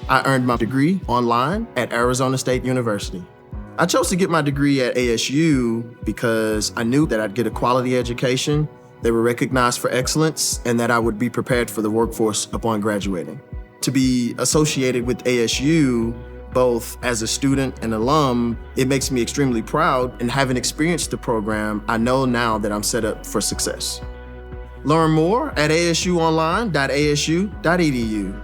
I earned my degree online at Arizona State University. I chose to get my degree at ASU because I knew that I'd get a quality education, they were recognized for excellence, and that I would be prepared for the workforce upon graduating. To be associated with ASU, both as a student and alum, it makes me extremely proud, and having experienced the program, I know now that I'm set up for success. Learn more at asuonline.asu.edu.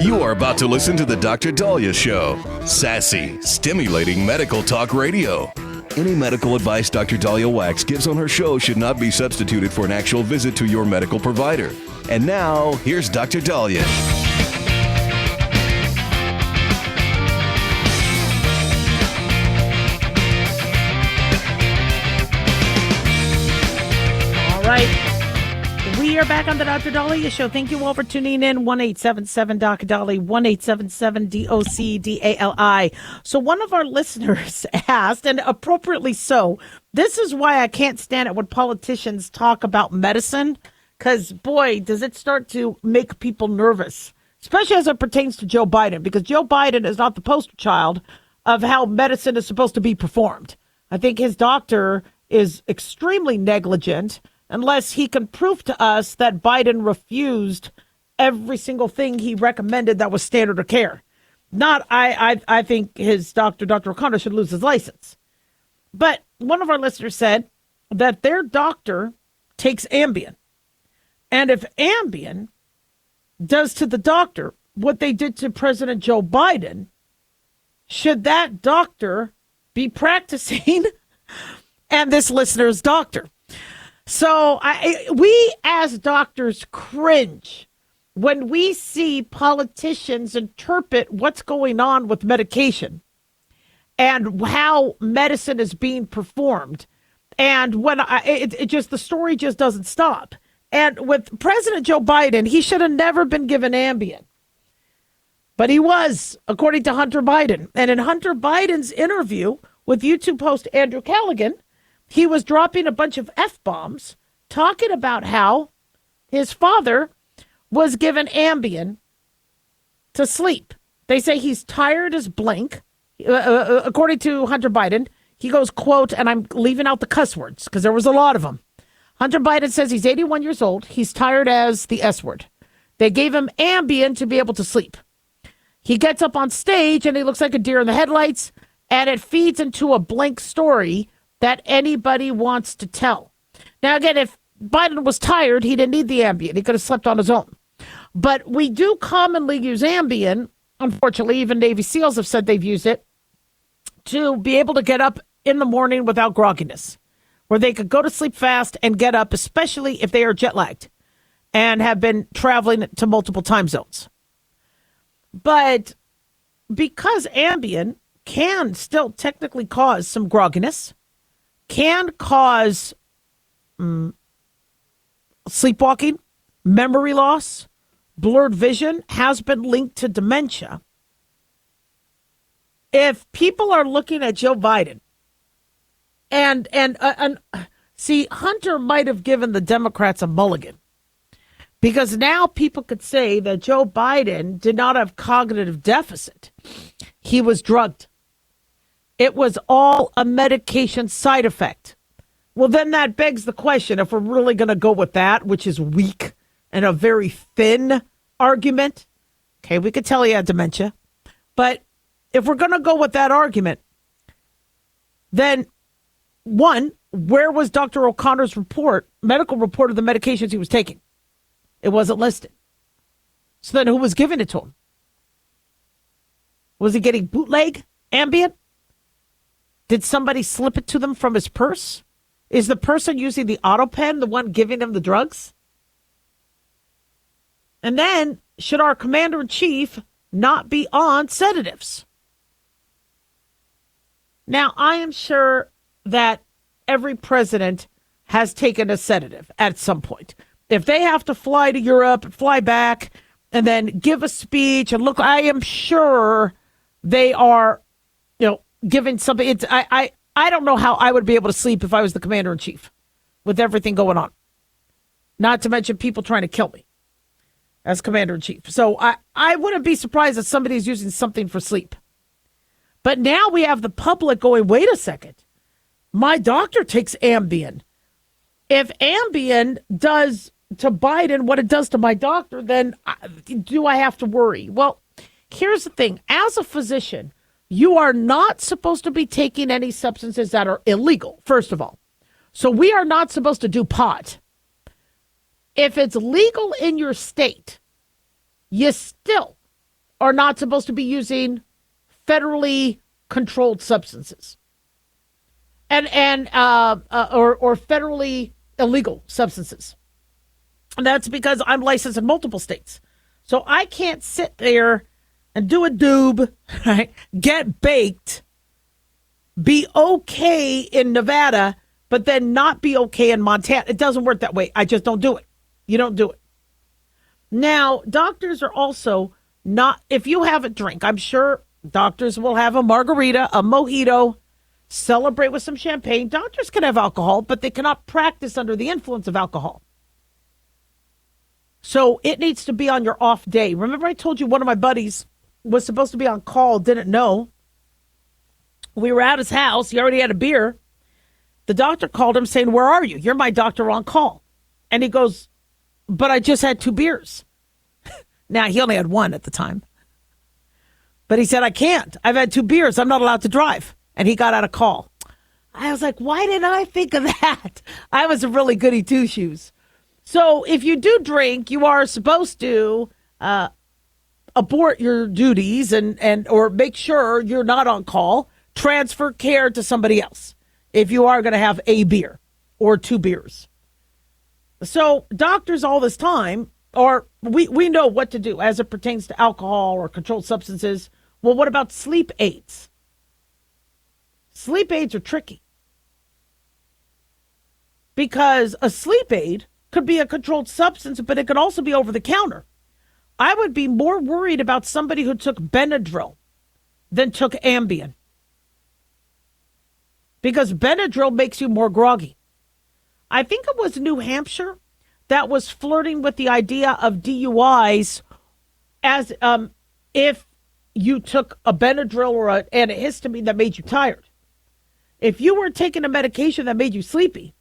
You are about to listen to the Dr. Daliah Show. Sassy, stimulating medical talk radio. Any medical advice Dr. Daliah Wax gives on her show should not be substituted for an actual visit to your medical provider. And now, here's Dr. Daliah. All right. We are back on the Dr. Daliah Show. Thank you all for tuning in. 1-877-DOC-DALI, 1-877-DOC-DALI. So one of our listeners asked, and appropriately so, this is why I can't stand it when politicians talk about medicine, because, boy, does it start to make people nervous, especially as it pertains to Joe Biden, because Joe Biden is not the poster child of how medicine is supposed to be performed. I think his doctor is extremely negligent, unless he can prove to us that Biden refused every single thing he recommended that was standard of care. I think his doctor, Dr. O'Connor, should lose his license. But one of our listeners said that their doctor takes Ambien. And if Ambien does to the doctor what they did to President Joe Biden, should that doctor be practicing and this listener's doctor? So we as doctors cringe when we see politicians interpret what's going on with medication and how medicine is being performed. And when the story just doesn't stop. And with President Joe Biden, he should have never been given Ambien. But he was, according to Hunter Biden. And in Hunter Biden's interview with YouTube host Andrew Callaghan, he was dropping a bunch of F-bombs, talking about how his father was given Ambien to sleep. They say he's tired as blank. According to Hunter Biden, he goes, quote, and I'm leaving out the cuss words because there was a lot of them. Hunter Biden says he's 81 years old. He's tired as the S word. They gave him Ambien to be able to sleep. He gets up on stage and he looks like a deer in the headlights, and it feeds into a blank story that anybody wants to tell. Now, again, if Biden was tired, he didn't need the Ambien. He could have slept on his own. But we do commonly use Ambien. Unfortunately, even Navy SEALs have said they've used it to be able to get up in the morning without grogginess, where they could go to sleep fast and get up, especially if they are jet lagged and have been traveling to multiple time zones. But because Ambien can still technically cause some grogginess, can cause sleepwalking, memory loss, blurred vision, has been linked to dementia. If people are looking at Joe Biden and see, Hunter might have given the Democrats a mulligan, because now people could say that Joe Biden did not have cognitive deficit. He was drugged. It was all a medication side effect. Well, then that begs the question, if we're really going to go with that, which is weak and a very thin argument. Okay, we could tell he had dementia. But if we're going to go with that argument, then one, where was Dr. O'Connor's medical report of the medications he was taking? It wasn't listed. So then who was giving it to him? Was he getting bootleg Ambien? Did somebody slip it to them from his purse? Is the person using the auto pen the one giving them the drugs? And then, should our commander-in-chief not be on sedatives? Now, I am sure that every president has taken a sedative at some point. If they have to fly to Europe, fly back, and then give a speech, and look, I am sure they are, giving somebody. I don't know how I would be able to sleep if I was the commander in chief with everything going on. Not to mention people trying to kill me as commander in chief. So I wouldn't be surprised if somebody's using something for sleep. But now we have the public going, wait a second. My doctor takes Ambien. If Ambien does to Biden what it does to my doctor, then do I have to worry? Well, here's the thing. As a physician, you are not supposed to be taking any substances that are illegal, first of all. So we are not supposed to do pot. If it's legal in your state, you still are not supposed to be using federally controlled substances or federally illegal substances. And that's because I'm licensed in multiple states. So I can't sit there and do a doob, right? Get baked, be okay in Nevada, but then not be okay in Montana. It doesn't work that way. I just don't do it. You don't do it. Now, doctors are also not, if you have a drink, I'm sure doctors will have a margarita, a mojito, celebrate with some champagne. Doctors can have alcohol, but they cannot practice under the influence of alcohol. So it needs to be on your off day. Remember I told you one of my buddies was supposed to be on call, didn't know. We were at his house. He already had a beer. The doctor called him saying, where are you? You're my doctor on call. And he goes, but I just had 2 beers. Now, he only had 1 at the time. But he said, I can't. I've had 2 beers. I'm not allowed to drive. And he got out of call. I was like, why didn't I think of that? I was a really goody two-shoes. So if you do drink, you are supposed to abort your duties and or make sure you're not on call. Transfer care to somebody else if you are going to have a beer or 2 beers. So doctors all this time, or we know what to do as it pertains to alcohol or controlled substances. Well, what about sleep aids? Sleep aids are tricky because a sleep aid could be a controlled substance, but it could also be over the counter. I would be more worried about somebody who took Benadryl than took Ambien, because Benadryl makes you more groggy. I think it was New Hampshire that was flirting with the idea of DUIs as if you took a Benadryl or an antihistamine that made you tired. If you were taking a medication that made you sleepy,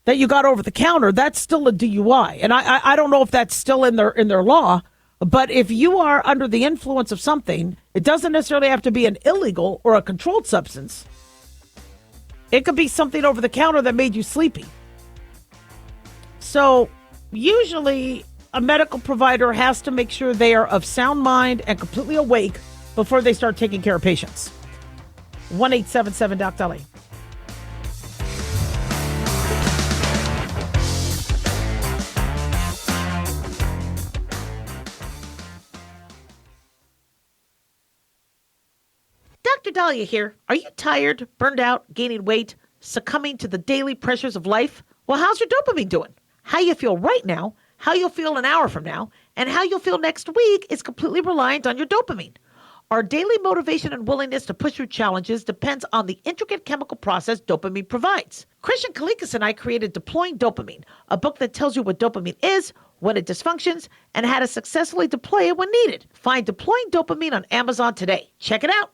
that you got over the counter, that's still a DUI. And I don't know if that's still in their law, but if you are under the influence of something, it doesn't necessarily have to be an illegal or a controlled substance. It could be something over the counter that made you sleepy. So usually a medical provider has to make sure they are of sound mind and completely awake before they start taking care of patients. 1-877-DOC-Daliah. Dr. Daliah here. Are you tired, burned out, gaining weight, succumbing to the daily pressures of life? Well, how's your dopamine doing? How you feel right now, how you'll feel an hour from now, and how you'll feel next week is completely reliant on your dopamine. Our daily motivation and willingness to push through challenges depends on the intricate chemical process dopamine provides. Christian Kalikas and I created Deploying Dopamine, a book that tells you what dopamine is, when it dysfunctions, and how to successfully deploy it when needed. Find Deploying Dopamine on Amazon today. Check it out.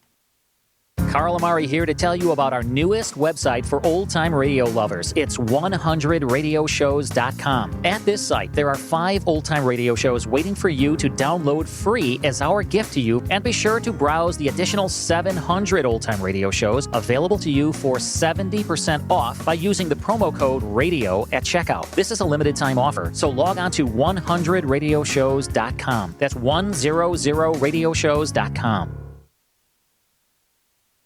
Carl Amari here to tell you about our newest website for old-time radio lovers. It's 100radioshows.com. At this site, there are 5 old-time radio shows waiting for you to download free as our gift to you, and be sure to browse the additional 700 old-time radio shows available to you for 70% off by using the promo code RADIO at checkout. This is a limited-time offer, so log on to 100radioshows.com. That's 100radioshows.com.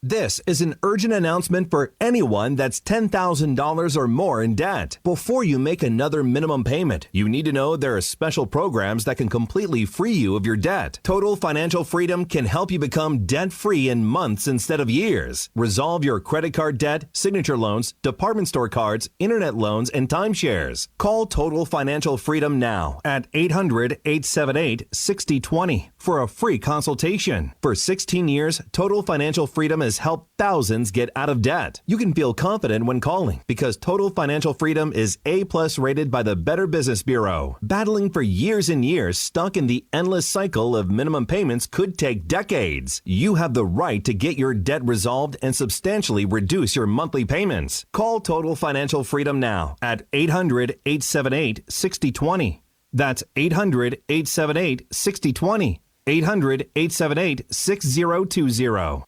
This is an urgent announcement for anyone that's $10,000 or more in debt. Before you make another minimum payment, you need to know there are special programs that can completely free you of your debt. Total Financial Freedom can help you become debt-free in months instead of years. Resolve your credit card debt, signature loans, department store cards, internet loans, and timeshares. Call Total Financial Freedom now at 800-878-6020 for a free consultation. For 16 years, Total Financial Freedom has has helped thousands get out of debt. You can feel confident when calling because Total Financial Freedom is A-plus rated by the Better Business Bureau. Battling for years and years stuck in the endless cycle of minimum payments could take decades. You have the right to get your debt resolved and substantially reduce your monthly payments. Call Total Financial Freedom now at 800-878-6020. That's 800-878-6020. 800-878-6020.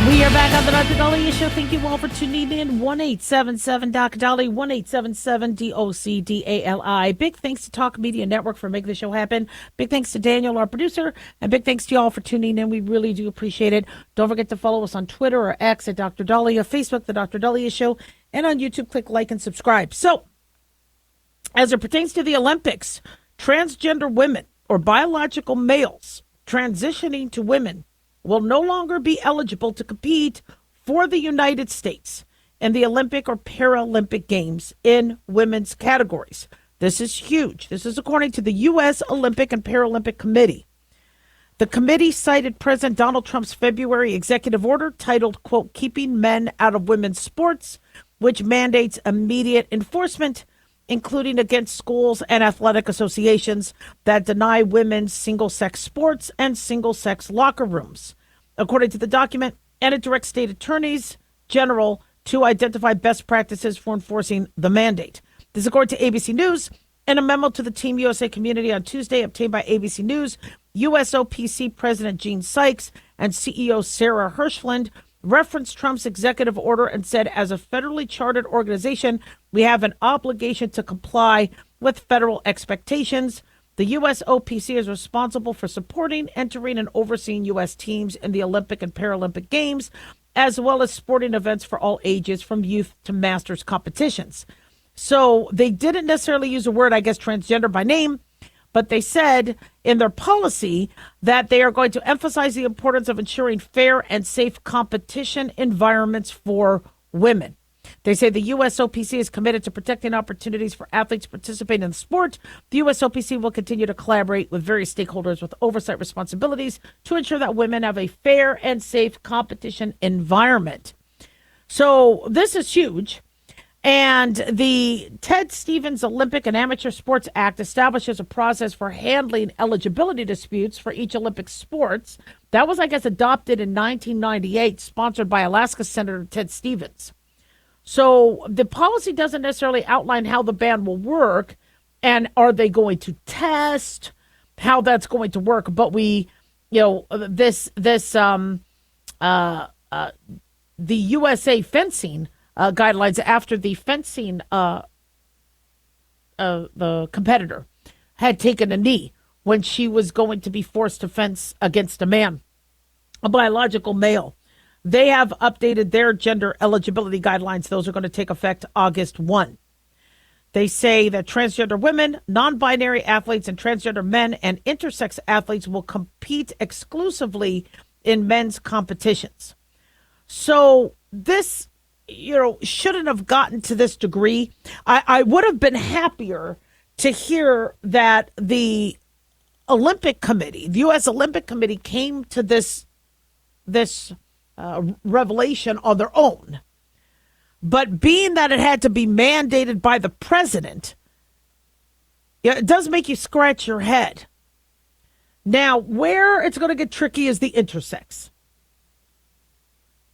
We are back on the Dr. Daliah Show. Thank you all for tuning in. 1-877-Dr. 1-877-DOCDALI. Big thanks to Talk Media Network for making the show happen. Big thanks to Daniel, our producer, and big thanks to you all for tuning in. We really do appreciate it. Don't forget to follow us on Twitter or X at Dr. Daliah, Facebook, The Dr. Daliah Show, and on YouTube, click like and subscribe. So, as it pertains to the Olympics, transgender women or biological males transitioning to women will no longer be eligible to compete for the United States in the Olympic or Paralympic Games in women's categories. This is huge. This is according to the U.S. Olympic and Paralympic Committee. The committee cited President Donald Trump's February executive order titled, quote, "Keeping Men Out of Women's Sports," which mandates immediate enforcement, including against schools and athletic associations that deny women's single-sex sports and single-sex locker rooms. According to the document, and it directs state attorneys general to identify best practices for enforcing the mandate. This is according to ABC News. In a memo to the Team USA community on Tuesday obtained by ABC News, USOPC President Gene Sykes and CEO Sarah Hirschland referenced Trump's executive order and said, as a federally chartered organization, we have an obligation to comply with federal expectations. The USOPC is responsible for supporting, entering, and overseeing U.S. teams in the Olympic and Paralympic Games, as well as sporting events for all ages, from youth to masters competitions. So they didn't necessarily use the word, I guess, transgender by name, but they said in their policy that they are going to emphasize the importance of ensuring fair and safe competition environments for women. They say the USOPC is committed to protecting opportunities for athletes participating in the sport. The USOPC will continue to collaborate with various stakeholders with oversight responsibilities to ensure that women have a fair and safe competition environment. So this is huge. And the Ted Stevens Olympic and Amateur Sports Act establishes a process for handling eligibility disputes for each Olympic sports. That was, I guess, adopted in 1998, sponsored by Alaska Senator Ted Stevens. So the policy doesn't necessarily outline how the ban will work and are they going to test how that's going to work. But the USA fencing guidelines after the fencing, the competitor had taken a knee when she was going to be forced to fence against a man, a biological male. They have updated their gender eligibility guidelines. Those are going to take effect August 1. They say that transgender women, non-binary athletes, and transgender men and intersex athletes will compete exclusively in men's competitions. So this, shouldn't have gotten to this degree. I would have been happier to hear that the Olympic Committee, the U.S. Olympic Committee, came to this revelation on their own. But being that it had to be mandated by the president, it does make you scratch your head. Now, where it's going to get tricky is the intersex.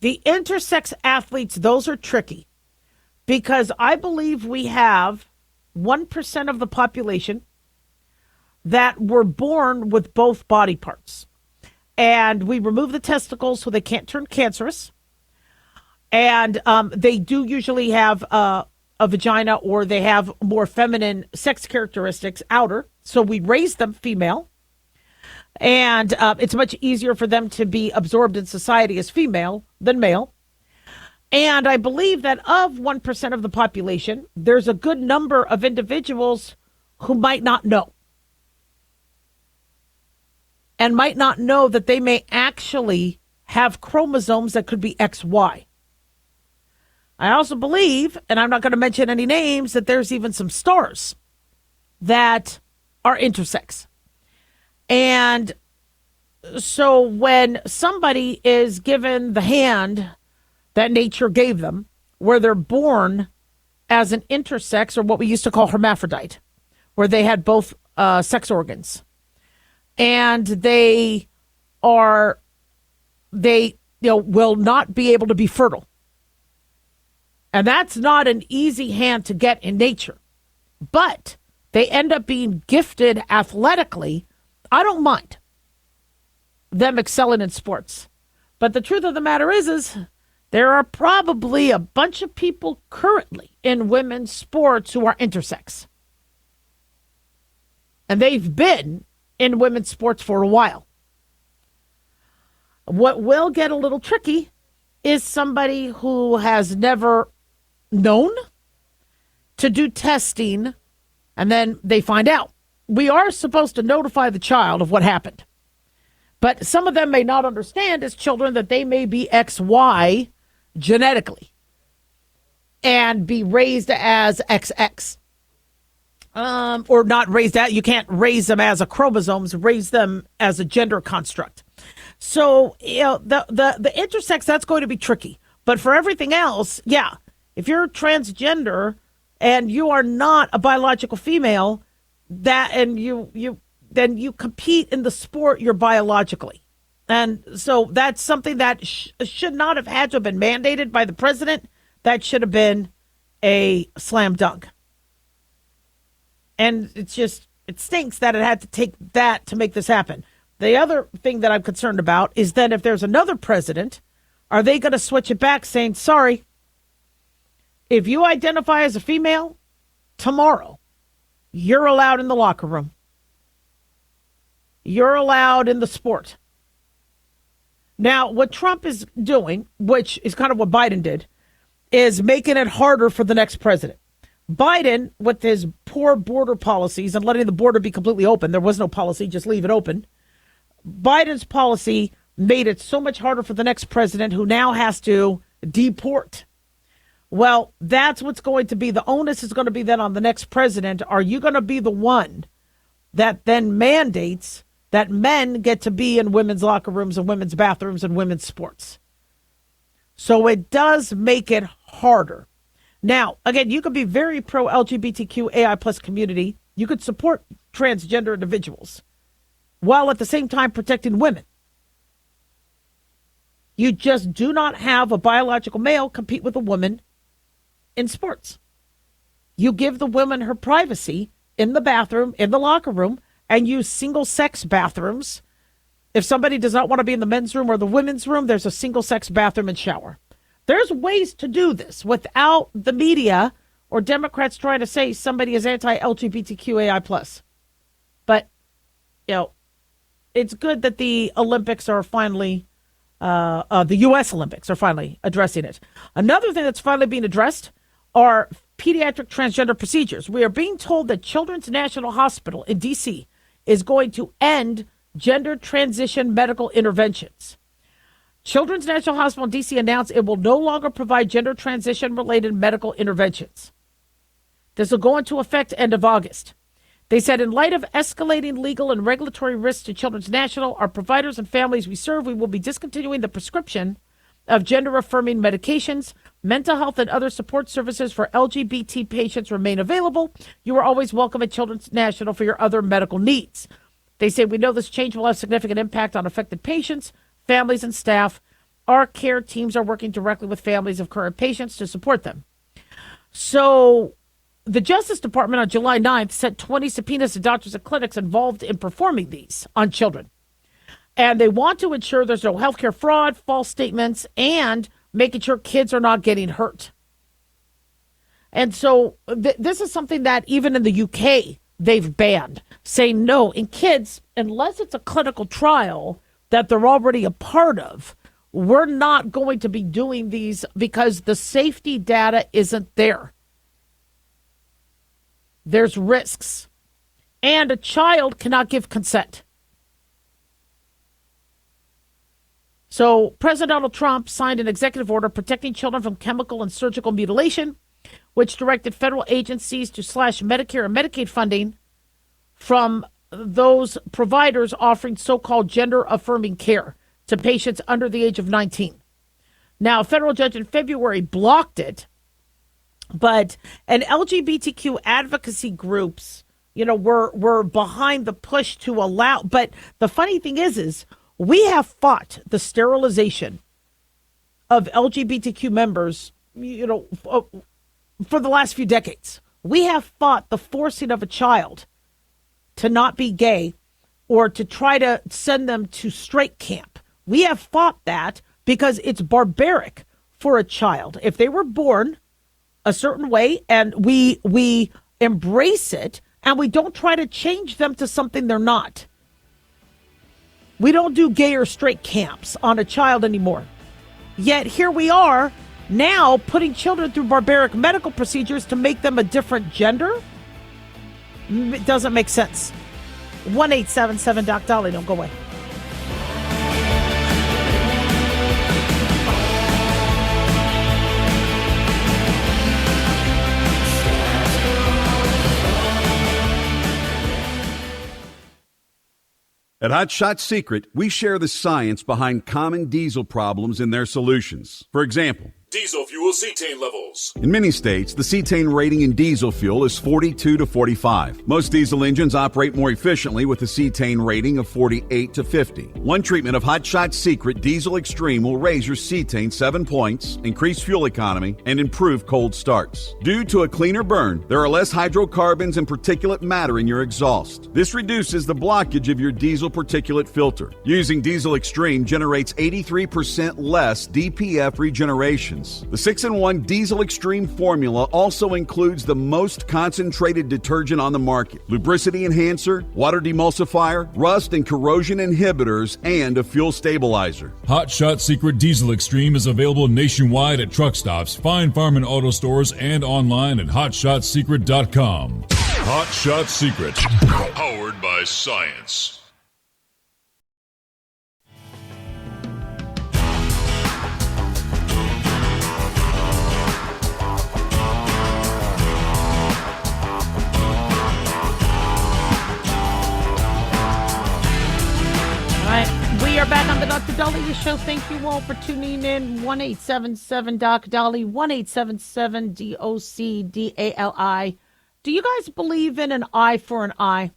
The intersex athletes, those are tricky because I believe we have 1% of the population that were born with both body parts. And we remove the testicles so they can't turn cancerous. And they do usually have a vagina, or they have more feminine sex characteristics outer. So we raise them female. And it's much easier for them to be absorbed in society as female than male. And I believe that of 1% of the population, there's a good number of individuals who might not know. and might not know that they may actually have chromosomes that could be XY. I also believe, and I'm not going to mention any names, that there's even some stars that are intersex. And so when somebody is given the hand that nature gave them, where they're born as an intersex, or what we used to call hermaphrodite, where they had both sex organs, and they will not be able to be fertile. And that's not an easy hand to get in nature. But they end up being gifted athletically. I don't mind them excelling in sports. But the truth of the matter is there are probably a bunch of people currently in women's sports who are intersex. And they've been in women's sports for a while. What will get a little tricky is somebody who has never known to do testing, and then they find out. We are supposed to notify the child of what happened. But some of them may not understand as children that they may be XY genetically and be raised as XX. Or not raised that. You can't raise them as a chromosomes, raise them as a gender construct. So, the intersex, that's going to be tricky. But for everything else, yeah, if you're transgender and you are not a biological female, then you compete in the sport you're biologically. And so that's something that should not have had to have been mandated by the president. That should have been a slam dunk. And it stinks that it had to take that to make this happen. The other thing that I'm concerned about is then if there's another president, are they going to switch it back saying, sorry, if you identify as a female, tomorrow, you're allowed in the locker room. You're allowed in the sport. Now, what Trump is doing, which is kind of what Biden did, is making it harder for the next president. Biden, with his poor border policies and letting the border be completely open, there was no policy, just leave it open. Biden's policy made it so much harder for the next president, who now has to deport. Well, that's what's going to be. The onus is going to be then on the next president. Are you going to be the one that then mandates that men get to be in women's locker rooms and women's bathrooms and women's sports? So it does make it harder. Now, again, you could be very pro LGBTQ AI plus community. You could support transgender individuals while at the same time protecting women. You just do not have a biological male compete with a woman in sports. You give the woman her privacy in the bathroom, in the locker room, and use single-sex bathrooms. If somebody does not want to be in the men's room or the women's room, there's a single-sex bathroom and shower. There's ways to do this without the media or Democrats trying to say somebody is anti-LGBTQAI+. But, it's good that the Olympics are finally, the U.S. Olympics are finally addressing it. Another thing that's finally being addressed are pediatric transgender procedures. We are being told that Children's National Hospital in D.C. is going to end gender transition medical interventions. Children's National Hospital in D.C. announced it will no longer provide gender transition-related medical interventions. This will go into effect end of August. They said, in light of escalating legal and regulatory risks to Children's National, our providers and families we serve, we will be discontinuing the prescription of gender-affirming medications. Mental health and other support services for LGBT patients remain available. You are always welcome at Children's National for your other medical needs. They say, we know this change will have significant impact on affected patients, families, and staff. Our care teams are working directly with families of current patients to support them. So the Justice Department on July 9th sent 20 subpoenas to doctors and clinics involved in performing these on children. And they want to ensure there's no healthcare fraud, false statements, and making sure kids are not getting hurt. And so this is something that even in the UK, they've banned, saying no, in kids, unless it's a clinical trial that they're already a part of, we're not going to be doing these because the safety data isn't there. There's risks. And a child cannot give consent. So President Donald Trump signed an executive order protecting children from chemical and surgical mutilation, which directed federal agencies to slash Medicare and Medicaid funding from those providers offering so-called gender-affirming care to patients under the age of 19. Now, a federal judge in February blocked it, but LGBTQ advocacy groups, were behind the push to allow. But the funny thing is we have fought the sterilization of LGBTQ members, for the last few decades. We have fought the forcing of a child to not be gay or to try to send them to straight camp. We have fought that because it's barbaric for a child. If they were born a certain way and we embrace it and we don't try to change them to something they're not. We don't do gay or straight camps on a child anymore. Yet here we are now putting children through barbaric medical procedures to make them a different gender. It doesn't make sense. 1-877-DOC-DOLLY. Don't go away. At Hot Shot Secret, we share the science behind common diesel problems and their solutions. For example, diesel fuel cetane levels. in many states, the cetane rating in diesel fuel is 42 to 45. Most diesel engines operate more efficiently with a cetane rating of 48 to 50. One treatment of Hot Shot Secret Diesel Extreme will raise your cetane 7 points, increase fuel economy, and improve cold starts. Due to a cleaner burn, there are less hydrocarbons and particulate matter in your exhaust. This reduces the blockage of your diesel particulate filter. Using Diesel Extreme generates 83% less DPF regeneration. The 6-in-1 Diesel Extreme formula also includes the most concentrated detergent on the market, lubricity enhancer, water demulsifier, rust and corrosion inhibitors, and a fuel stabilizer. Hot Shot Secret Diesel Extreme is available nationwide at truck stops, fine farm and auto stores, and online at hotshotsecret.com. Hot Shot Secret. Powered by science. We are back on the Dr. Daliah Show. Thank you all for tuning in. 1-877-DOC-DOLLY, 1-877-DOC-DALI. Do you guys believe in an eye for an eye?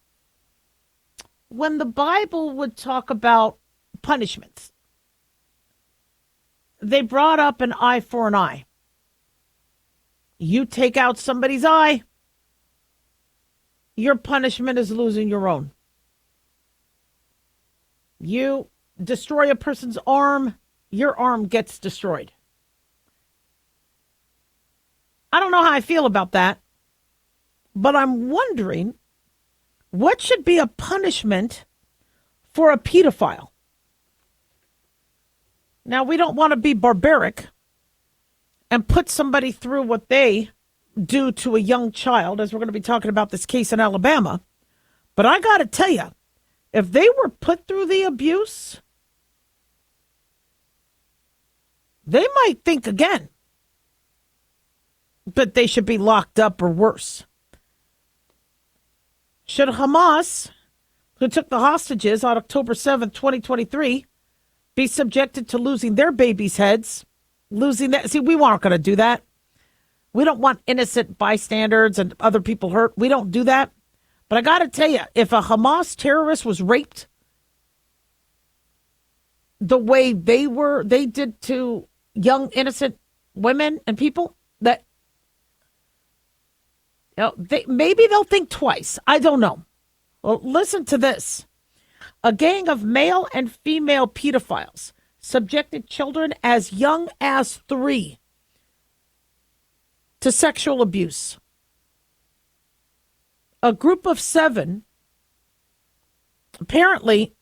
When the Bible would talk about punishments, they brought up an eye for an eye. You take out somebody's eye, your punishment is losing your own. You destroy a person's arm, your arm gets destroyed. I don't know how I feel about that, but I'm wondering what should be a punishment for a pedophile. Now, we don't want to be barbaric and put somebody through what they do to a young child, as we're going to be talking about this case in Alabama. But I got to tell you, if they were put through the abuse, they might think again that they should be locked up or worse. Should Hamas, who took the hostages on October 7th, 2023, be subjected to losing their babies' heads? Losing that? See, we aren't going to do that. We don't want innocent bystanders and other people hurt. We don't do that. But I got to tell you, if a Hamas terrorist was raped the way they did to young, innocent women and people, that maybe they'll think twice. I don't know. Well, listen to this. A gang of male and female pedophiles subjected children as young as 3 to sexual abuse. A group of 7 apparently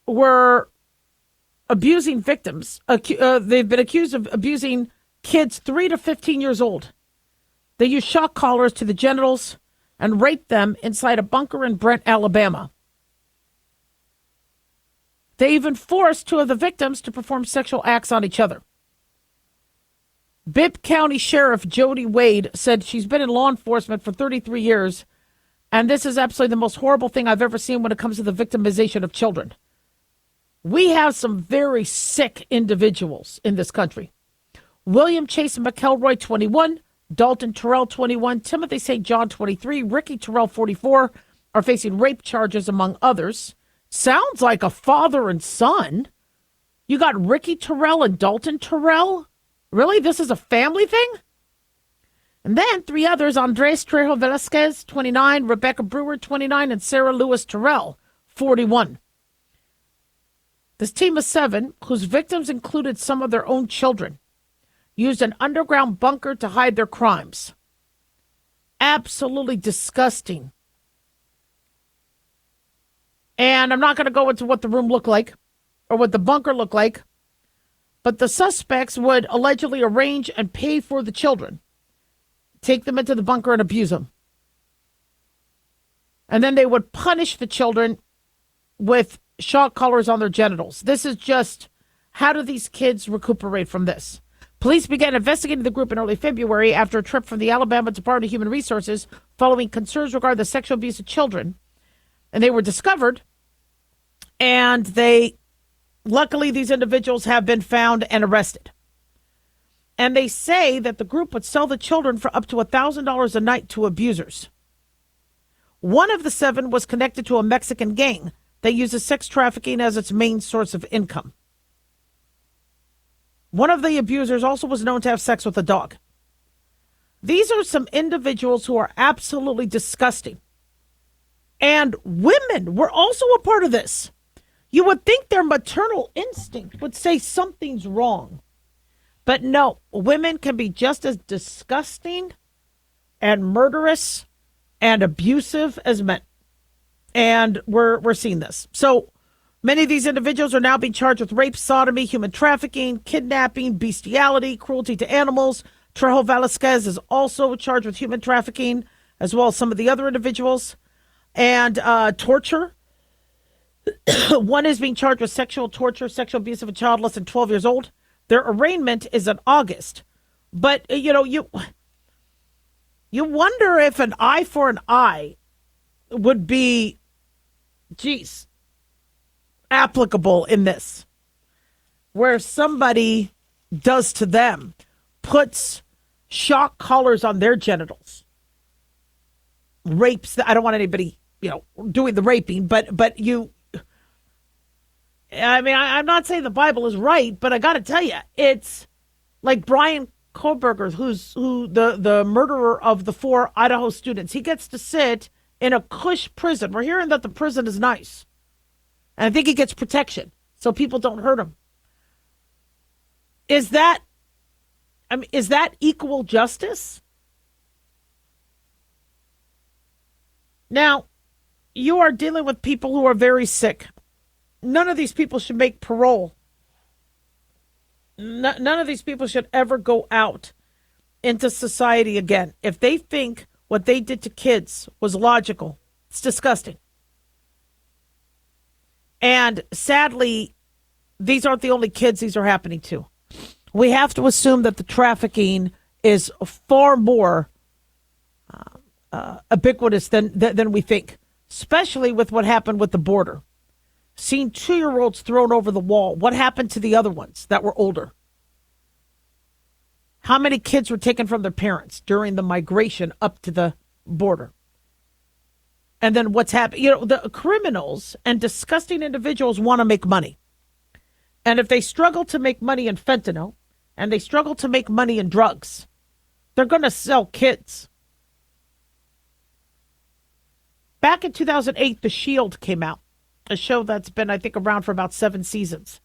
were abusing victims. They've been accused of abusing kids 3 to 15 years old. They used shock collars to the genitals and raped them inside a bunker in Brent, Alabama. They even forced two of the victims to perform sexual acts on each other. Bibb County Sheriff Jody Wade said she's been in law enforcement for 33 years, and this is absolutely the most horrible thing I've ever seen when it comes to the victimization of children. We have some very sick individuals in this country. William Chase McElroy, 21, Dalton Terrell, 21, Timothy St. John, 23, Ricky Terrell, 44, are facing rape charges, among others. Sounds like a father and son. You got Ricky Terrell and Dalton Terrell? Really? This is a family thing? And then three others, Andres Trejo Velasquez, 29, Rebecca Brewer, 29, and Sarah Lewis Terrell, 41. This team of 7, whose victims included some of their own children, used an underground bunker to hide their crimes. Absolutely disgusting. And I'm not going to go into what the room looked like or what the bunker looked like, but the suspects would allegedly arrange and pay for the children, take them into the bunker and abuse them. And then they would punish the children with shock collars on their genitals. This is just, how do these kids recuperate from this? Police began investigating the group in early February after a trip from the Alabama Department of Human Resources following concerns regarding the sexual abuse of children. And they were discovered, and luckily these individuals have been found and arrested. And they say that the group would sell the children for up to $1,000 a night to abusers. One of the 7 was connected to a Mexican gang that uses sex trafficking as its main source of income. One of the abusers also was known to have sex with a dog. These are some individuals who are absolutely disgusting. And women were also a part of this. You would think their maternal instinct would say something's wrong. But no, women can be just as disgusting and murderous and abusive as men. And we're seeing this. So many of these individuals are now being charged with rape, sodomy, human trafficking, kidnapping, bestiality, cruelty to animals. Trejo Velasquez is also charged with human trafficking, as well as some of the other individuals, and torture. One is being charged with sexual torture, sexual abuse of a child less than 12 years old. Their arraignment is in August. But, you wonder if an eye for an eye would be, applicable in this, where somebody does to them, puts shock collars on their genitals, rapes. I don't want anybody, doing the raping, but I'm not saying the Bible is right, but I got to tell you, it's like Brian Kohlberger, who the murderer of the 4 Idaho students. He gets to sit in a cush prison. We're hearing that the prison is nice. And I think he gets protection so people don't hurt him. Is that equal justice? Now, you are dealing with people who are very sick. None of these people should make parole. None of these people should ever go out into society again. If they think what they did to kids was logical, it's disgusting. And sadly, these aren't the only kids these are happening to. We have to assume that the trafficking is far more ubiquitous than we think, especially with what happened with the border. Seeing 2-year-olds thrown over the wall. What happened to the other ones that were older? How many kids were taken from their parents during the migration up to the border? And then what's happened? The criminals and disgusting individuals want to make money. And if they struggle to make money in fentanyl and they struggle to make money in drugs, they're going to sell kids. Back in 2008, The Shield came out, a show that's been, I think, around for about 7 seasons.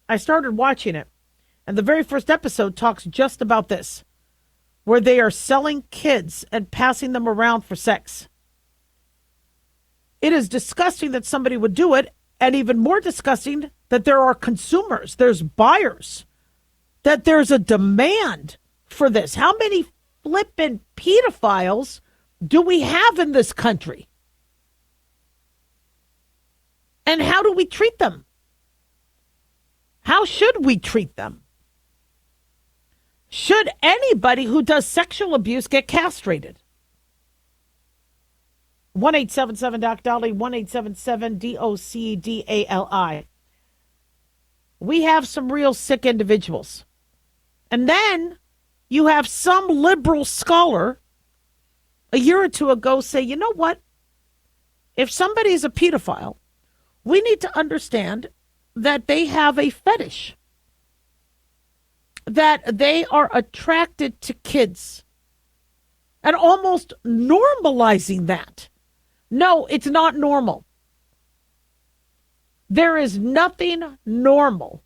I started watching it, and the very first episode talks just about this, where they are selling kids and passing them around for sex. It is disgusting that somebody would do it, and even more disgusting that there are consumers, there's buyers, that there's a demand for this. How many flippin' pedophiles do we have in this country? And how do we treat them? How should we treat them? Should anybody who does sexual abuse get castrated? 1-877-DOC-DALI, 1-877-DOC-DALI. We have some real sick individuals. And then you have some liberal scholar a year or two ago say, you know what? If somebody is a pedophile, we need to understand that they have a fetish, that they are attracted to kids, and almost normalizing that. No, it's not normal. There is nothing normal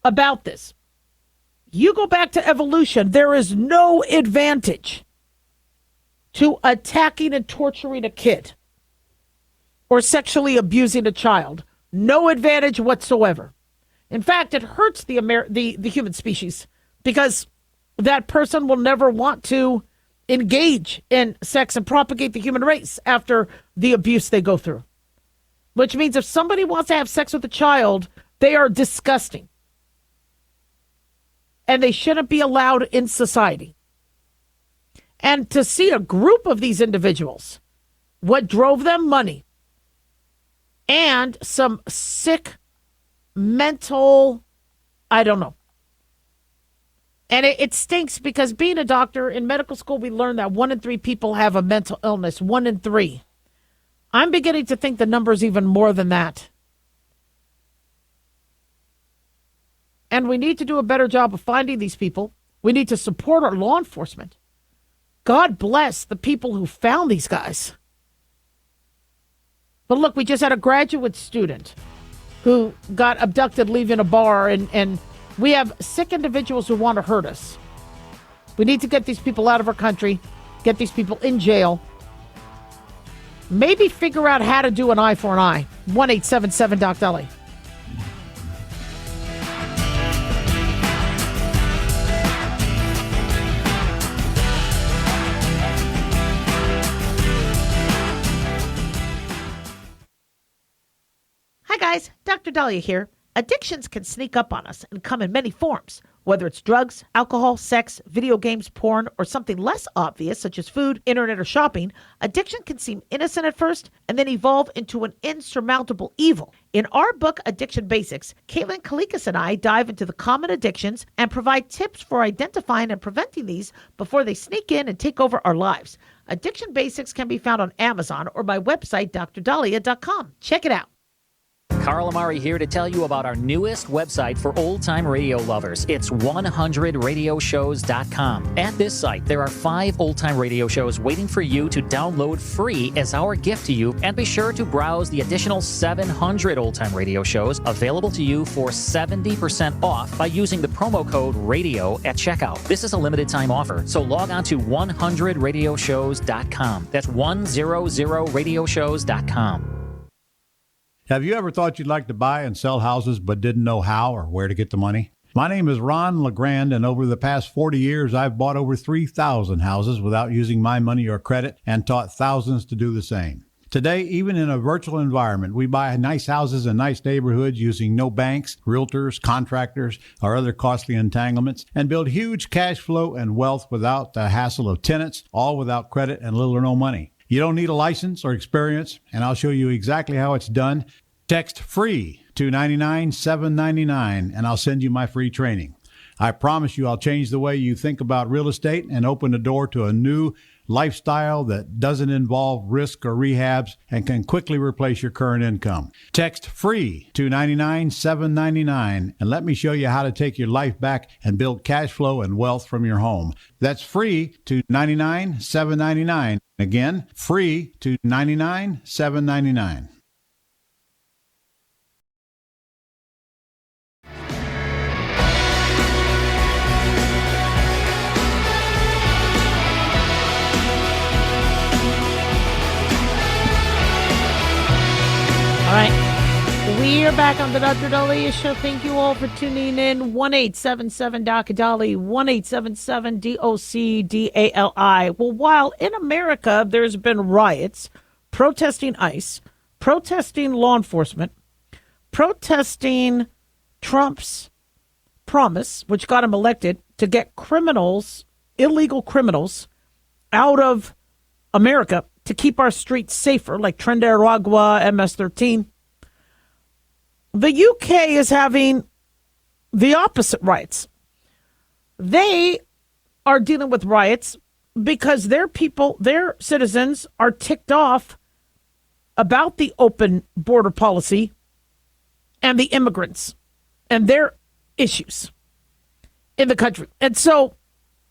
about this. You go back to evolution, there is no advantage to attacking and torturing a kid or sexually abusing a child. No advantage whatsoever. In fact, it hurts the human species because that person will never want to engage in sex and propagate the human race after the abuse they go through. Which means if somebody wants to have sex with a child, they are disgusting. And they shouldn't be allowed in society. And to see a group of these individuals, what drove them? Money. And some sick mental, I don't know. And it stinks because being a doctor in medical school, we learned that 1 in 3 people have a mental illness. 1 in 3. I'm beginning to think the number is even more than that. And we need to do a better job of finding these people. We need to support our law enforcement. God bless the people who found these guys. But look, we just had a graduate student who got abducted leaving a bar, and we have sick individuals who want to hurt us. We need to get these people out of our country, get these people in jail. Maybe figure out how to do an eye for an eye. 1-877-DOC-DALI. Hi guys, Dr. Daliah here. Addictions can sneak up on us and come in many forms, whether it's drugs, alcohol, sex, video games, porn, or something less obvious such as food, internet, or shopping. Addiction can seem innocent at first and then evolve into an insurmountable evil. In our book, Addiction Basics, Caitlin Kalikas and I dive into the common addictions and provide tips for identifying and preventing these before they sneak in and take over our lives. Addiction Basics can be found on Amazon or my website, drdaliah.com. Check it out. Carl Amari here to tell you about our newest website for old-time radio lovers. It's 100radioshows.com. At this site, there are 5 old-time radio shows waiting for you to download free as our gift to you, and be sure to browse the additional 700 old-time radio shows available to you for 70% off by using the promo code RADIO at checkout. This is a limited-time offer, so log on to 100radioshows.com. That's 100radioshows.com. Have you ever thought you'd like to buy and sell houses but didn't know how or where to get the money? My name is Ron LeGrand, and over the past 40 years, I've bought over 3,000 houses without using my money or credit and taught thousands to do the same. Today, even in a virtual environment, we buy nice houses in nice neighborhoods using no banks, realtors, contractors, or other costly entanglements, and build huge cash flow and wealth without the hassle of tenants, all without credit and little or no money. You don't need a license or experience, and I'll show you exactly how it's done. Text FREE to 99799, and I'll send you my free training. I promise you I'll change the way you think about real estate and open the door to a new lifestyle that doesn't involve risk or rehabs and can quickly replace your current income. Text FREE to 99799, and let me show you how to take your life back and build cash flow and wealth from your home. That's FREE to 99799. Again, FREE to 99799. All right. We are back on the Dr. Daliah Show. Thank you all for tuning in. 1-877-DOC-DALI, 1-877-DOC-DALI. Well, while in America there's been riots, protesting ICE, protesting law enforcement, protesting Trump's promise, which got him elected, to get criminals, illegal criminals, out of America to keep our streets safer, like Tren de Aragua, MS-13. The UK is having the opposite riots. They are dealing with riots because their people, their citizens, are ticked off about the open border policy and the immigrants and their issues in the country. And so,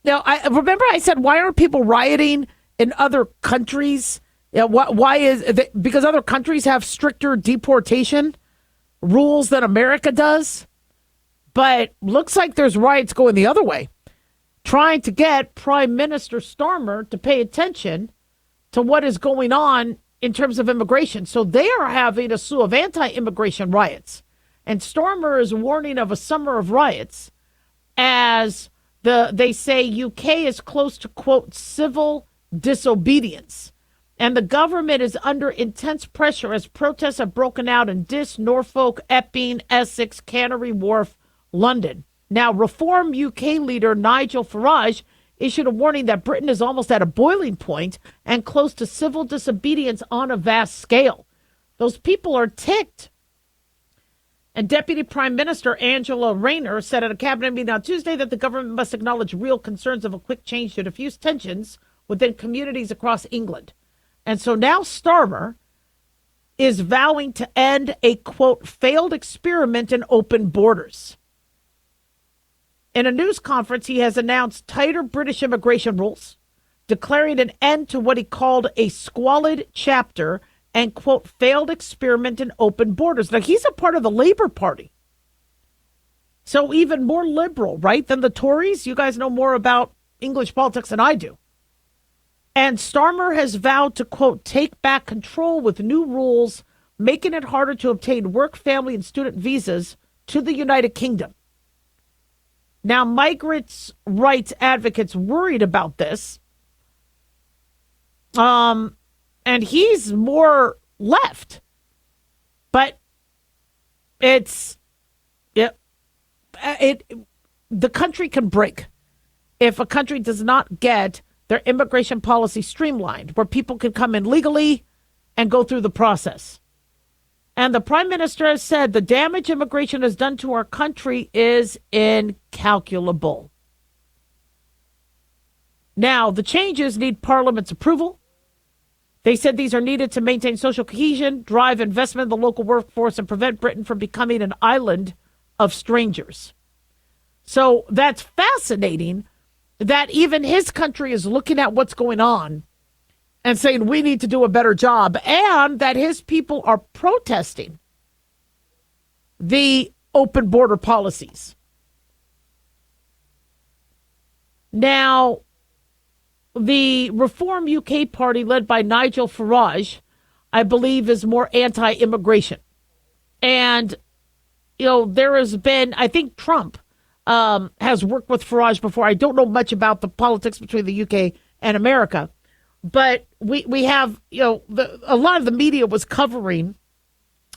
now, I said, why aren't people rioting in other countries? Why is it? Because other countries have stricter deportation rules than America does. But looks like there's riots going the other way, trying to get Prime Minister Starmer to pay attention to what is going on in terms of immigration. So they are having a slew of anti-immigration riots. And Starmer is warning of a summer of riots as they say UK is close to, quote, civil disobedience. And the government is under intense pressure as protests have broken out in Diss, Norfolk, Epping, Essex, Canary Wharf, London. Now, Reform UK leader Nigel Farage issued a warning that Britain is almost at a boiling point and close to civil disobedience on a vast scale. Those people are ticked. And Deputy Prime Minister Angela Rayner said at a cabinet meeting on Tuesday that the government must acknowledge real concerns of a quick change to diffuse tensions within communities across England. And so now Starmer is vowing to end a, quote, failed experiment in open borders. In a news conference, he has announced tighter British immigration rules, declaring an end to what he called a squalid chapter and, quote, failed experiment in open borders. Now, he's a part of the Labour Party. So even more liberal, right, than the Tories? You guys know more about English politics than I do. And Starmer has vowed to, quote, take back control with new rules, making it harder to obtain work, family, and student visas to the United Kingdom. Now, migrants' rights advocates worried about this. And he's more left. But the country can break if a country does not get their immigration policy streamlined, where people can come in legally and go through the process. And the Prime Minister has said the damage immigration has done to our country is incalculable. Now, the changes need Parliament's approval. They said these are needed to maintain social cohesion, drive investment in the local workforce, and prevent Britain from becoming an island of strangers. So that's fascinating that even his country is looking at what's going on and saying we need to do a better job, and that his people are protesting the open border policies. Now, the Reform UK party led by Nigel Farage, I believe, is more anti-immigration. And, there has been, I think Trump has worked with Farage before. I don't know much about the politics between the UK and America. But we have, a lot of the media was covering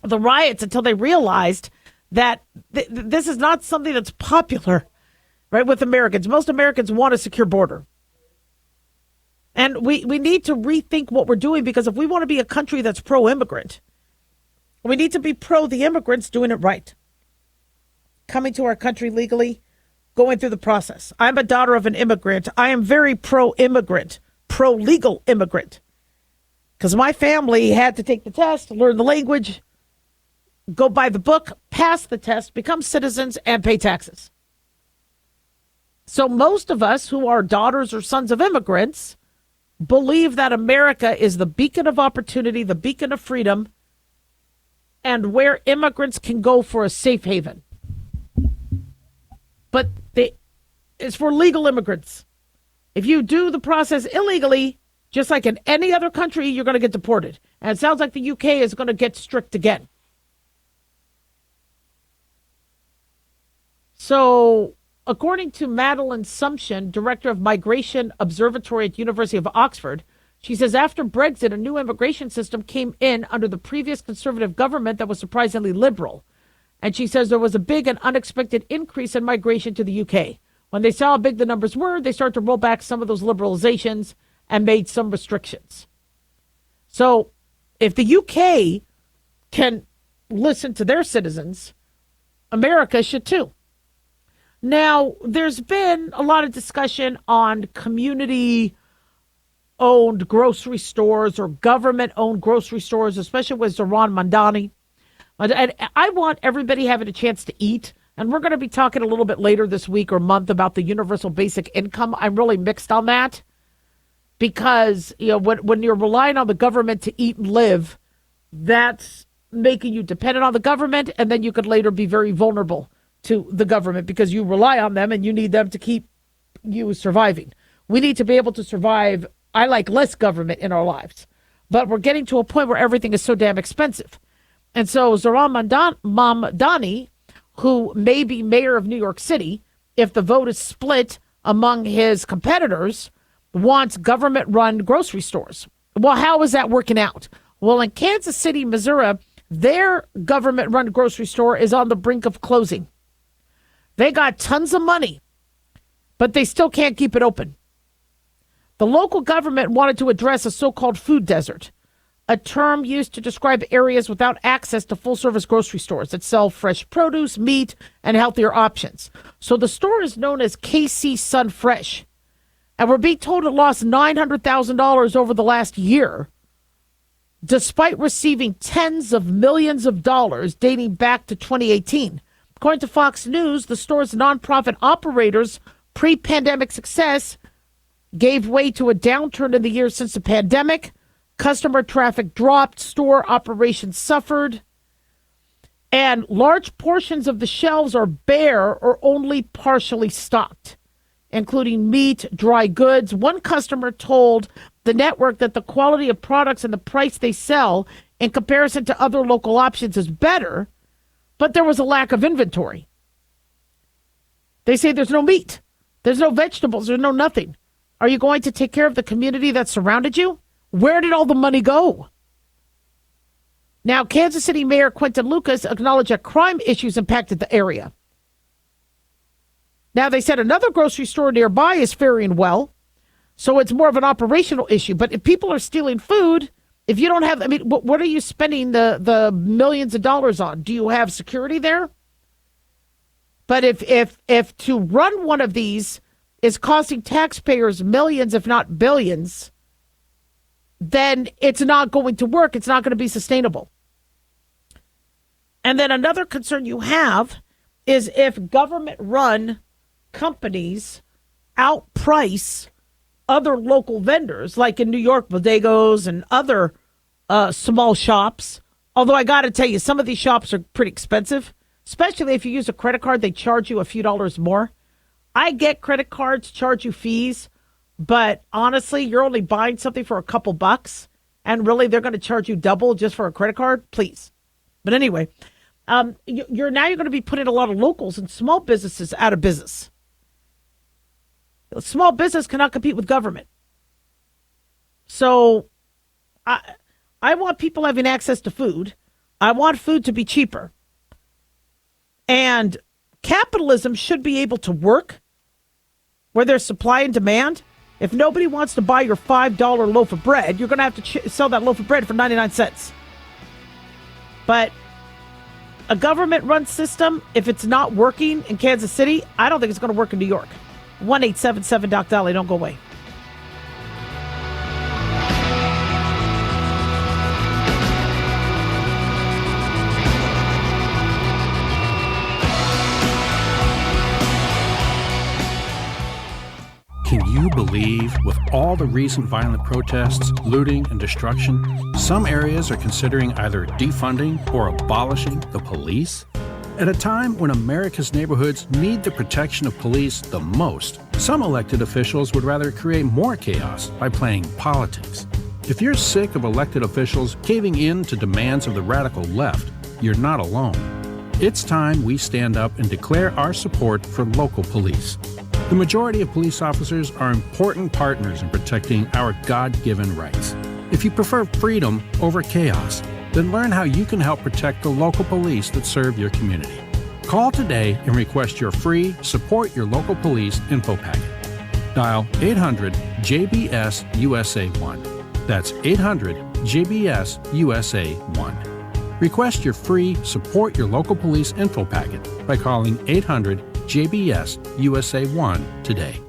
the riots until they realized that this is not something that's popular, right, with Americans. Most Americans want a secure border. And we need to rethink what we're doing, because if we want to be a country that's pro-immigrant, we need to be pro the immigrants doing it right. Coming to our country legally, going through the process. I'm a daughter of an immigrant. I am very pro-immigrant. Pro-legal immigrant, because my family had to take the test, learn the language, go by the book, pass the test, become citizens, and pay taxes. So most of us who are daughters or sons of immigrants believe that America is the beacon of opportunity, the beacon of freedom, and where immigrants can go for a safe haven. But it's for legal immigrants. If you do the process illegally, just like in any other country, you're going to get deported. And it sounds like the UK is going to get strict again. So, according to Madeline Sumption, director of Migration Observatory at University of Oxford, she says after Brexit, a new immigration system came in under the previous Conservative government that was surprisingly liberal. And she says there was a big and unexpected increase in migration to the UK. When they saw how big the numbers were, they started to roll back some of those liberalizations and made some restrictions. So if the UK can listen to their citizens, America should too. Now, there's been a lot of discussion on community-owned grocery stores or government-owned grocery stores, especially with Zohran Mamdani. And I want everybody having a chance to eat. And we're going to be talking a little bit later this week or month about the universal basic income. I'm really mixed on that because, when you're relying on the government to eat and live, that's making you dependent on the government. And then you could later be very vulnerable to the government because you rely on them and you need them to keep you surviving. We need to be able to survive. I like less government in our lives, but we're getting to a point where everything is so damn expensive. And so Zohran Mamdani, who may be mayor of New York City, if the vote is split among his competitors, wants government-run grocery stores. Well, how is that working out? Well, in Kansas City, Missouri, their government-run grocery store is on the brink of closing. They got tons of money, but they still can't keep it open. The local government wanted to address a so-called food desert, a term used to describe areas without access to full-service grocery stores that sell fresh produce, meat, and healthier options. So the store is known as KC Sun Fresh. And we're being told it lost $900,000 over the last year, despite receiving tens of millions of dollars dating back to 2018. According to Fox News, the store's nonprofit operators' pre-pandemic success gave way to a downturn in the years since the pandemic. Customer traffic dropped, store operations suffered, and large portions of the shelves are bare or only partially stocked, including meat, dry goods. One customer told the network that the quality of products and the price they sell in comparison to other local options is better, but there was a lack of inventory. They say there's no meat, there's no vegetables, there's no nothing. Are you going to take care of the community that surrounded you? Where did all the money go? Now, Kansas City Mayor Quentin Lucas acknowledged that crime issues impacted the area. Now, they said another grocery store nearby is faring well, so it's more of an operational issue. But if people are stealing food, if you don't have, what are you spending the millions of dollars on? Do you have security there? But if to run one of these is costing taxpayers millions, if not billions, then it's not going to work. It's not going to be sustainable. And then another concern you have is if government-run companies outprice other local vendors, like in New York, bodegas and other small shops. Although I got to tell you, some of these shops are pretty expensive, especially if you use a credit card, they charge you a few dollars more. I get credit cards charge you fees, but honestly, you're only buying something for a couple bucks, and really they're going to charge you double just for a credit card? Please. But anyway, you're going to be putting a lot of locals and small businesses out of business. Small business cannot compete with government. So I want people having access to food. I want food to be cheaper. And capitalism should be able to work where there's supply and demand. If nobody wants to buy your $5 loaf of bread, you're going to have to sell that loaf of bread for 99 cents. But a government-run system, if it's not working in Kansas City, I don't think it's going to work in New York. 1-877-DOC-DALIAH. Don't go away. Can you believe, with all the recent violent protests, looting, and destruction, some areas are considering either defunding or abolishing the police? At a time when America's neighborhoods need the protection of police the most, some elected officials would rather create more chaos by playing politics. If you're sick of elected officials caving in to demands of the radical left, you're not alone. It's time we stand up and declare our support for local police. The majority of police officers are important partners in protecting our God-given rights. If you prefer freedom over chaos, Then learn how you can help protect the local police that serve your community. Call today and request your free Support Your Local Police info packet. Dial 800-JBS-USA-1. That's 800-JBS-USA-1. Request your free Support Your Local Police info packet by calling 800-JBS-USA-1 today.